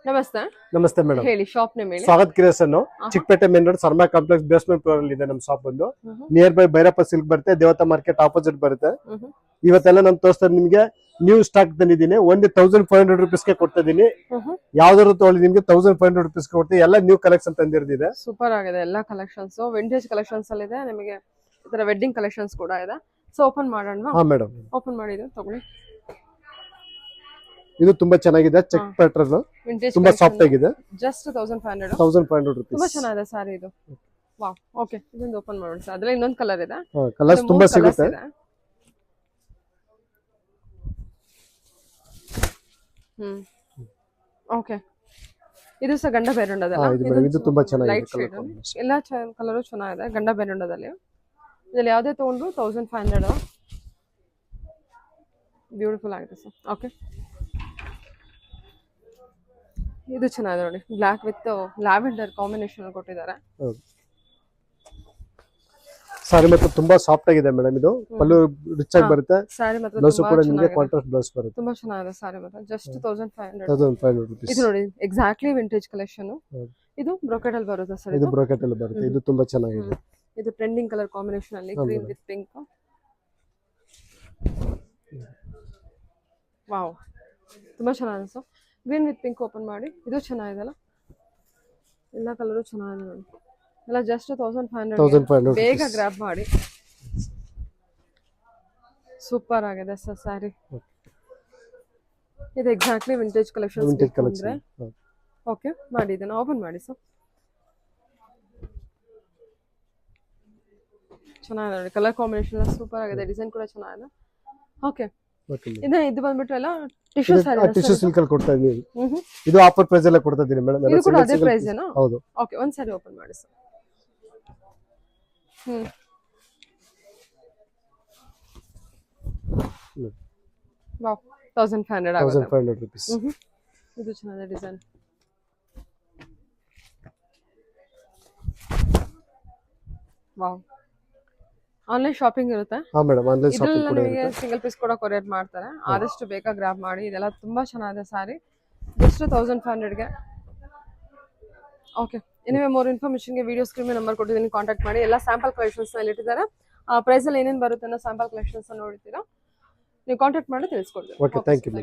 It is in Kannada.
ನಮಸ್ತೆ ನಮಸ್ತೆ ಮೇಡಮ್, ಹೇಳಿ ಶಾಪ್ ನೇಮ್ ಹೇಳಿ. Swagat creation Chickpete main road Sarma complex basement floor ಅಲ್ಲಿ ಇದೆ ನಮ್ಮ ಶಾಪ್ ಬಂದು. ನಿಯರ್ ಬೈ ಭೈರಪ್ಪ ಸಿಲ್ಕ್ ಬರುತ್ತೆ, ದೇವತಾ ಮಾರ್ಕೆಟ್ ಆಪೋಸಿಟ್ ಬರುತ್ತೆ. ಇವತ್ತೆಲ್ಲ ನಾನು ತೋರಿಸ್ತಾ ನಿಮ್ಗೆ ನ್ಯೂ ಸ್ಟಾಕ್ ತಂದಿದ್ದೀನಿ. ಓನ್ಲಿ 1500 rupees ಗೆ ಕೊಡ್ತಾ ಇದೀನಿ. ಯಾವ್ದಾದ್ರು ತಗೊಳ್ಳಿ ನಿಮ್ಗೆ 1500 rupees ಗೆ ಕೊಡ್ತೀವಿ. ಎಲ್ಲ ನ್ಯೂ ಕಲೆಕ್ಷನ್ ತಂದಿರೋದಿದೆ. ಸೂಪರ್ ಆಗಿದೆ ಎಲ್ಲ ಕಲೆಕ್ಷನ್ಸ್, ವಿಂಟೇಜ್ ಕಲೆಕ್ಷನ್ಸ್ ಅಲ್ಲಿ ಇದೆ. ನಿಮಗೆ ಈ ತರ ವೆಡ್ಡಿಂಗ್ ಕಲೆಕ್ಷನ್ಸ್ ಕೂಡ ಇದೆ. ಸೊ ಓಪನ್ ಮಾಡೋಣ. ಹಾ ಮೇಡಮ್, ಓಪನ್ ಮಾಡಿದ್ದು ತಗೊಳ್ಳಿ. ಇದು ತುಂಬಾ ಚೆನ್ನಾಗಿದೆ, ಚೆಕ್ ಪ್ಯಾಟರ್ನ್, ವಿಂಟೇಜ್ ತುಂಬಾ ಸಾಫ್ಟ್ ಆಗಿದೆ. Just 1500 rupees. ತುಂಬಾ ಚೆನ್ನಾಗಿದೆ ಸಾರಿ ಇದು. ವಾವ್, ಓಕೆ ಇದೊಂದು ಓಪನ್ ಮಾಡೋಣ ಸರ್. ಅದ್ರಲ್ಲಿ ಇನ್ನೊಂದು ಕಲರ್ ಇದೆ. ಕಲರ್ಸ್ ತುಂಬಾ ಸಿಗುತ್ತೆ. ಓಕೆ, ಇದು ಸಹ ಗಂಡ ಬೇರುಂಡದಲ್ಲ. ಇದು ತುಂಬಾ ಚೆನ್ನಾಗಿದೆ. ಲೈಟ್ ಶೇಡ್ ಎಲ್ಲ ಕಲರ್ ಚೆನ್ನಾಗಿದೆ. ಗಂಡ ಬೇರುಂಡದಲ್ಲಿ ಇದ್ರಲ್ಲಿ ಯಾವುದೇ ತಗೊಂಡ್ರು 1500. ಬ್ಯೂಟಿಫುಲ್ ಆಗಿದೆ ಸರ್. ಓಕೆ, ಇದು ಚೆನ್ನಾಗಿದೆ ನೋಡಿ, ಬ್ಲಾಕ್ ವಿತ್ ಲ್ಯಾವೆಂಡರ್ ಕಾಂಬಿನೇಷನ್ ಕೊಟ್ಟಿದ್ದಾರೆ. ಸಾರಿ ಮಾತ್ರ ತುಂಬಾ ಸಾಫ್ಟ್ ಆಗಿದೆ ಮೇಡಮ್. ಇದು ಪಲ್ಲು ರಿಚ್ ಆಗಿ ಬರುತ್ತೆ. ಸಾರಿ ಮಾತ್ರ ಬ್ಲೌಸ್ ಕೂಡ ನಿಮಗೆ ಕಾಂಟ್ರಾಸ್ಟ್ ಬ್ಲೌಸ್ ಬರುತ್ತೆ. ತುಂಬಾ ಚೆನ್ನಾಗಿದೆ ಸಾರಿ ಮಾತ್ರ. Just 1500 rupees. ಇದು ನೋಡಿ ಎಕ್ಸಾಕ್ಟ್ಲಿ ವಿಂಟೇಜ್ ಕಲೆಕ್ಷನ್. ಇದು ಬ್ರೋಕೆಟ್ ಅಲ್ಲಿ ಬರುತ್ತೆ ಸರ್. ಇದು ಬ್ರೋಕೆಟ್ ಅಲ್ಲಿ ಬರುತ್ತೆ. ಇದು ತುಂಬಾ ಚೆನ್ನಾಗಿದೆ. ಇದು ಟ್ರೆಂಡಿಂಗ್ ಕಲರ್ ಕಾಂಬಿನೇಷನ್ ಅಲ್ಲಿ ಗ್ರೀನ್ ವಿತ್ ಪಿಂಕ್. ವಾವ್, ತುಂಬಾ ಚೆನ್ನಾಗಿದೆ sir. Green with pink open ಮಾಡಿ. ಇದು ಚೆನ್ನಾಗಿದೆ ಅಲ್ಲ, ಎಲ್ಲ ಕಲರು ಚೆನ್ನಾಗಿದೆ ನೋಡಿ. ಎಲ್ಲ ಜಸ್ಟ್ 1500. ಬೇಗ ಗ್ರಾಬ್ ಮಾಡಿ. ಸೂಪರ್ ಆಗಿದೆ ಸರ್ ಸ್ಯಾರಿ. ಇದು ಎಕ್ಸಾಕ್ಟ್ಲಿ ವಿಂಟೇಜ್ ಕಲೆಕ್ಷನ್. ಓಕೆ ಮಾಡಿ, ಇದನ್ನ ಓಪನ್ ಮಾಡಿ ಸರ್. ಚೆನ್ನಾಗಿದೆ ನೋಡಿ, ಕಲರ್ ಕಾಂಬಿನೇಷನ್ ಸೂಪರ್ ಆಗಿದೆ. ಡಿಸೈನ್ ಕೂಡ ಚೆನ್ನಾಗಿದೆ. ಓಕೆ, ಇದು ಬಂದ್ಬಿಟ್ಟು ಎಲ್ಲ ಟಿಶ್ಯೂ ಸ್ಯಾರಿ, ಟಿಶ್ಯೂ ಸಿಲ್ಕ್ ಅಲ್ಲಿ ಕೊಡ್ತಾ ಇದೀನಿ. ಇದು ಆಫರ್ ಪ್ರೈಸ್ ಎಲ್ಲ ಕೊಡ್ತಾ ಇದೀನಿ ಮೇಡಮ್. ಇದು ಕೂಡ ಅದೇ ಪ್ರೈಸ್ ಏನಾ? ಹೌದು. ಓಕೆ, ಒಂದ್ ಸಾರಿ ಓಪನ್ ಮಾಡಿ ಸರ್. ವಾವ್, 1500 ಆಗುತ್ತೆ. 1500 rupees. ಇದು ಚೆನ್ನಾಗಿದೆ ಡಿಸೈನ್. ವಾವ್, ಆನ್ಲೈನ್ ಶಾಪಿಂಗ್ ಇರುತ್ತೆ. ಹಾ ಮೇಡಮ್, ಆನ್ಲೈನ್ ಶಾಪಿಂಗ್ ಕೂಡ ನಿಮಗೆ ಸಿಂಗಲ್ ಪೀಸ್ ಕೂಡ ಕೊರಿಯರ್ ಮಾಡ್ತಾರೆ. ಆದಷ್ಟು ಬೇಗ ಗ್ರಾಬ್ ಮಾಡಿ. ಇದೆಲ್ಲ ತುಂಬಾ ಚೆನ್ನಾಗಿದೆ ಸಾರಿ. ಜಸ್ಟ್ 1500 ಗೆ. ಓಕೆ, ಎನಿವೆ ಮೋರ್ ಇನ್ಫಾರ್ಮೇಶನ್ ಗೆ ವಿಡಿಯೋ ಸ್ಕ್ರೀನ್ ನಂಬರ್ ಕೊಟ್ಟಿದ್ದೀನಿ, ಕಾಂಟ್ಯಾಕ್ಟ್ ಮಾಡಿ. ಎಲ್ಲ ಸ್ಯಾಂಪಲ್ ಕಲೆಕ್ಷನ್ಸ್ ನಲ್ಲಿ ಇಟ್ಟಿದ್ದಾರೆ. ಆ ಪ್ರೈಸ್ ಅಲ್ಲಿ ಏನೇನು ಬರುತ್ತೆ ಅನ್ನೋ ಸ್ಯಾಂಪಲ್ ಕಲೆಕ್ಷನ್ಸ್ ನೋಡ್ತೀರಾ, ನೀವು ಕಾಂಟ್ಯಾಕ್ಟ್ ಮಾಡಿ ತಿಳಿಸ್ಕೊಡ್ತೀರಾ. Okay, thank you.